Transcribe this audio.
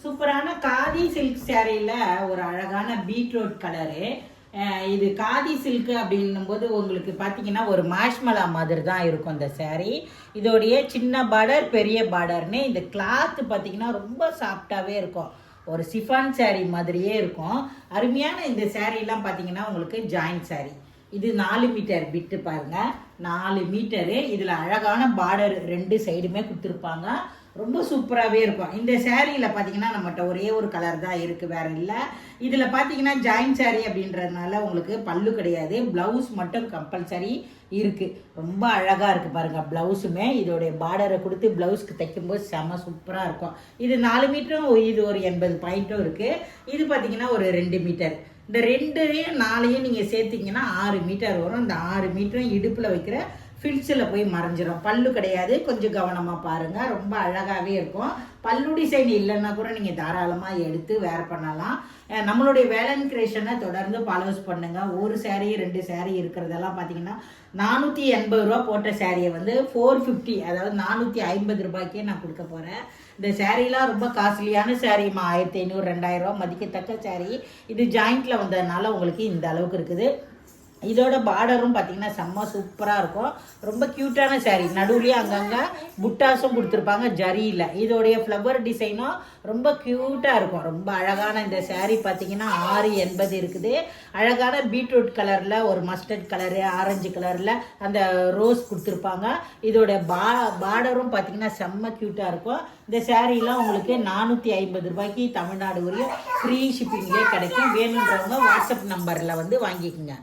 சூப்பரான காதி சில்க் சேரீல ஒரு அழகான பீட்ரூட் கலரு. இது காதி சில்க் அப்படின்னும் போது உங்களுக்கு பார்த்தீங்கன்னா ஒரு மாஷ்மலா மாதிரி தான் இருக்கும் இந்த சேரீ. இதோடைய சின்ன பார்டர் பெரிய பார்டர்னு இந்த கிளாத்து பார்த்தீங்கன்னா ரொம்ப சாஃப்டாகவே இருக்கும். ஒரு சிஃபான் சேரீ மாதிரியே இருக்கும். அருமையான இந்த சேரீலாம் பார்த்தீங்கன்னா உங்களுக்கு ஜாயிண்ட் சேரீ. இது 4 மீட்டர் பிட்டு பாருங்க, 4 மீட்டரு. இதில் அழகான பார்டர் 2 சைடுமே கொடுத்துருப்பாங்க. ரொம்ப சூப்பராகவே இருக்கும். இந்த சேரீயில் பார்த்தீங்கன்னா நம்மகிட்ட ஒரே ஒரு கலர் தான் இருக்குது, வேறு இல்லை. இதில் பார்த்தீங்கன்னா ஜாயிண்ட் சேரீ அப்படின்றதுனால உங்களுக்கு பல்லு கிடையாது, ப்ளவுஸ் மட்டும் கம்பல்சரி இருக்குது. ரொம்ப அழகாக இருக்குது பாருங்கள். ப்ளவுஸுமே இதோடைய பார்டரை கொடுத்து ப்ளவுஸ்க்கு தைக்கும்போது செம்ம சூப்பராக இருக்கும். இது 4 மீட்டரும், இது ஒரு 80 பாயிண்ட்டும் இருக்குது. இது பார்த்தீங்கன்னா ஒரு 2 மீட்டர். இந்த 2யும் 4யும் நீங்கள் சேர்த்திங்கன்னா 6 மீட்டர் வரும். இந்த 6 மீட்டரும் இடுப்பில் வைக்கிற ஃபில்ஸில் போய் மறைஞ்சிடும். பல்லு கிடையாது, கொஞ்சம் கவனமாக பாருங்கள். ரொம்ப அழகாகவே இருக்கும். பல்லு டிசைன் இல்லைன்னா கூட நீங்கள் தாராளமாக எடுத்து வேர் பண்ணலாம். நம்மளுடைய வேலன் கிரியேஷனை தொடர்ந்து ஃபாலோஸ் பண்ணுங்கள். ஒரு சேரீ 2 சேரீ இருக்கிறதெல்லாம் பார்த்தீங்கன்னா 480 ரூபா போட்ட சேரீயை வந்து 450, அதாவது 450 ரூபாய்க்கே நான் கொடுக்க போகிறேன். இந்த சேரீலாம் ரொம்ப காஸ்ட்லியான சேரீமா, 1500 2000 ரூபா மதிக்கத்தக்க சேரீ. இது ஜாயிண்ட்டில் வந்ததுனால உங்களுக்கு இந்த அளவுக்கு இருக்குது. இதோட பார்டரும் பார்த்தீங்கன்னா செம்ம சூப்பராக இருக்கும். ரொம்ப க்யூட்டான சேரீ. நடுவுலேயே அங்கங்கே புட்டாஸும் கொடுத்துருப்பாங்க ஜரியில். இதோடைய ஃப்ளவர் டிசைனும் ரொம்ப க்யூட்டாக இருக்கும். ரொம்ப அழகான இந்த சேரீ பார்த்தீங்கன்னா 680 இருக்குது. அழகான பீட்ரூட் கலரில், ஒரு மஸ்டர்ட் கலரு, ஆரஞ்சு கலரில் அந்த ரோஸ் கொடுத்துருப்பாங்க. இதோட பார்டரும் பார்த்தீங்கன்னா செம்ம க்யூட்டாக இருக்கும். இந்த சேரீலாம் உங்களுக்கு 450 ரூபாய்க்கு தமிழ்நாடு வரையும் ஃப்ரீ ஷிப்பிங்லேயே கிடைக்கும். வேணுன்றவங்க வாட்ஸ்அப் நம்பரில் வந்து வாங்கிக்கோங்க.